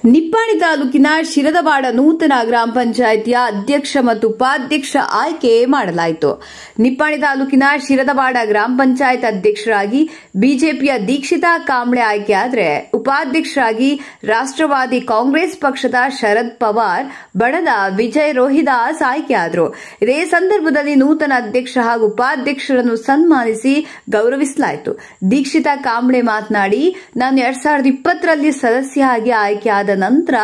ನಿಪ್ಪಾಣಿ ತಾಲೂಕಿನ ಶಿರದವಾಡ ನೂತನ ಗ್ರಾಮ ಪಂಚಾಯಿತಿಯ ಅಧ್ಯಕ್ಷ ಮತ್ತು ಉಪಾಧ್ಯಕ್ಷ ಆಯ್ಕೆ ಮಾಡಲಾಯಿತು. ನಿಪ್ಪಾಣಿ ತಾಲೂಕಿನ ಶಿರದವಾಡ ಗ್ರಾಮ ಪಂಚಾಯತ್ ಅಧ್ಯಕ್ಷರಾಗಿ ಬಿಜೆಪಿಯ ದೀಕ್ಷಿತಾ ಕಾಂಬ್ಳೆ ಆಯ್ಕೆಯಾದರೆ ಉಪಾಧ್ಯಕ್ಷರಾಗಿ ರಾಷ್ಟ್ರವಾದಿ ಕಾಂಗ್ರೆಸ್ ಪಕ್ಷದ ಶರದ್ ಪವಾರ್ ಬಣದ ವಿಜಯ್ ರೋಹಿದಾಸ್ ಆಯ್ಕೆಯಾದರು. ಇದೇ ಸಂದರ್ಭದಲ್ಲಿ ನೂತನ ಅಧ್ಯಕ್ಷ ಹಾಗೂ ಉಪಾಧ್ಯಕ್ಷರನ್ನು ಸನ್ಮಾನಿಸಿ ಗೌರವಿಸಲಾಯಿತು. ದೀಕ್ಷಿತಾ ಕಾಂಬ್ಳೆ ಮಾತನಾಡಿ, ನಾನು 2020ರಲ್ಲಿ ಸದಸ್ಯರಾಗಿ ಆಯ್ಕೆಯಾದ ನಂತರ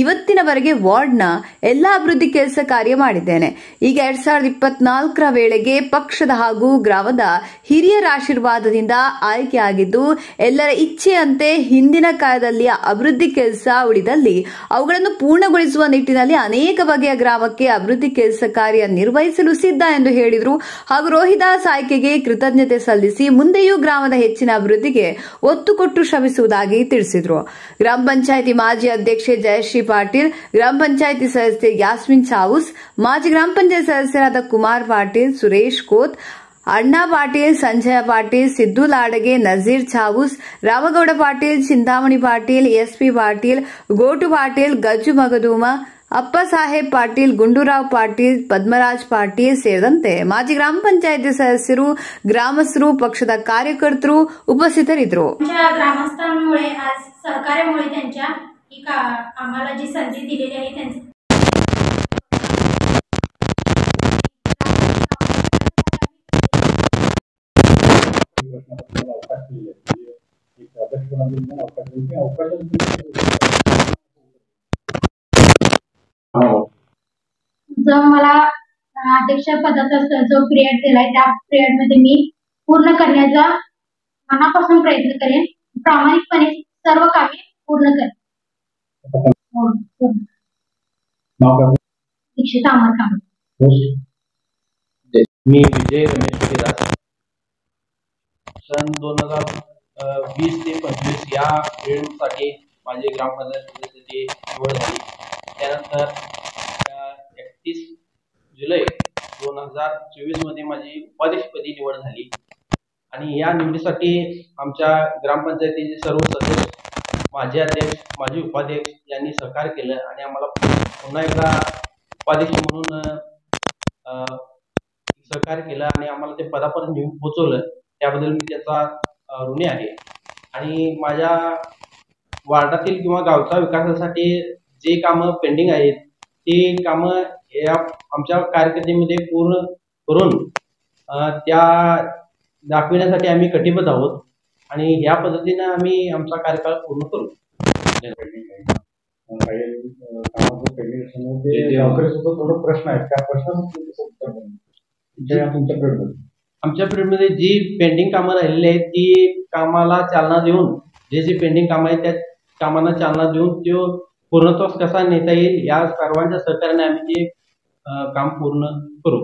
ಇವತ್ತಿನವರೆಗೆ ವಾರ್ಡ್ನ ಎಲ್ಲಾ ಅಭಿವೃದ್ಧಿ ಕೆಲಸ ಕಾರ್ಯ ಮಾಡಿದ್ದೇನೆ. ಈಗ 2024ರ ವೇಳೆಗೆ ಪಕ್ಷದ ಹಾಗೂ ಗ್ರಾಮದ ಹಿರಿಯರ ಆಶೀರ್ವಾದದಿಂದ ಆಯ್ಕೆಯಾಗಿದ್ದು, ಎಲ್ಲರ ಇಚ್ಛೆಯಂತೆ ಹಿಂದಿನ ಕಾಲದಲ್ಲಿ ಅಭಿವೃದ್ಧಿ ಕೆಲಸ ಉಳಿದಲ್ಲಿ ಅವುಗಳನ್ನು ಪೂರ್ಣಗೊಳಿಸುವ ನಿಟ್ಟಿನಲ್ಲಿ ಅನೇಕ ಬಗೆಯ ಗ್ರಾಮಕ್ಕೆ ಅಭಿವೃದ್ಧಿ ಕೆಲಸ ಕಾರ್ಯ ನಿರ್ವಹಿಸಲು ಸಿದ್ಧ ಎಂದು ಹೇಳಿದರು. ಹಾಗೂ ರೋಹಿದಾಸ್ ಆಯ್ಕೆಗೆ ಕೃತಜ್ಞತೆ ಸಲ್ಲಿಸಿ ಮುಂದೆಯೂ ಗ್ರಾಮದ ಹೆಚ್ಚಿನ ಅಭಿವೃದ್ಧಿಗೆ ಒತ್ತು ಕೊಟ್ಟು ಶ್ರಮಿಸುವುದಾಗಿ ತಿಳಿಸಿದರು. ಗ್ರಾಮ ಪಂಚಾಯಿತಿ ಮಾಜಿ ಅಧ್ಯಕ್ಷೆ ಜಯಶ್ರೀ ಪಾಟೀಲ್, ಗ್ರಾಮ ಪಂಚಾಯಿತಿ ಸದಸ್ಯೆ ಯಾಸ್ಮಿನ್ ಚಾವುಸ್, ಮಾಜಿ ಗ್ರಾಮ ಪಂಚಾಯತ್ ಸದಸ್ಯರಾದ ಕುಮಾರ್ ಪಾಟೀಲ್, ಸುರೇಶ್ ಕೋತ್, ಅಣ್ಣಾ ಪಾಟೀಲ್, ಸಂಜಯ ಪಾಟೀಲ್, ಸಿದ್ದು ಲಾಡಗೆ, ನಜೀರ್ ಚಾವುಸ್, ರಾಮಗೌಡ ಪಾಟೀಲ್, ಚಿಂತಾಮಣಿ ಪಾಟೀಲ್, ಎಸ್ಪಿ ಪಾಟೀಲ್, ಗೋಟು ಪಾಟೀಲ್, ಗಜ್ಜು ಮಗದೂಮ, ಅಪ್ಪ ಸಾಹೇಬ್ ಪಾಟೀಲ್, ಗುಂಡೂರಾವ್ ಪಾಟೀಲ್, ಪದ್ಮರಾಜ್ ಪಾಟೀಲ್ ಸೇರಿದಂತೆ ಮಾಜಿ ಗ್ರಾಮ ಪಂಚಾಯಿತಿ ಸದಸ್ಯರು, ಗ್ರಾಮಸ್ಥರು, ಪಕ್ಷದ ಕಾರ್ಯಕರ್ತರು ಉಪಸ್ಥಿತರಿದ್ದರು. ग्रामस्थांमुळे आज सहकार्यामुळे त्यांच्या आम्हाला जी संधी दिलेली आहे त्यांची जो मला अध्यक्ष पदाचा जो पिरियड दिलाय त्या पिरियड मध्ये मी पूर्ण करण्याचा मनापासून प्रयत्न करेन. प्रामाणिकपणे सर्व कामे पूर्ण करेन. दीक्षिता अमर कांबळे. मी विजय रमेश रोहिदास. सन 2020 ते 25 या पिरियडसाठी माझी ग्रामपंचायत सदस्याची निवड झाली. त्यानंतर 31 जुलै 2024 मध्ये माझी उपाध्यक्षपदी निवड झाली आणि या निवडीसाठी आमच्या ग्रामपंचायतीचे सर्व सदस्य, माझे अध्यक्ष, माझे उपाध्यक्ष यांनी सहकार्य केलं आणि आम्हाला पुन्हा एकदा उपाध्यक्ष म्हणून सहकार्य केलं आणि आम्हाला ते पदापर्यंत नेऊन पोहोचवलं. त्याबद्दल मी त्याचा ऋणी आहे. आणि माझ्या वार्डातील किंवा गावच्या विकासासाठी जे कामं पेंडिंग आहेत ते कामं या आमच्या कारकिर्दीमध्ये पूर्ण करून त्या दाखविण्यासाठी आम्ही कटिबद्ध आहोत आणि या पद्धतीने आम्ही आमचा कार्यकाळ पूर्ण करू. प्रश्न आहेत त्या आमच्या पिरियडमध्ये जी पेंडिंग कामं राहिलेली आहेत ती कामाला चालना देऊन, जे पेंडिंग कामं आहेत त्या कामांना चालना देऊन तो पूर्णत्वास कसा नेता येईल या सर्वांच्या सहकार्याने आम्ही ते काम पूर्ण करू.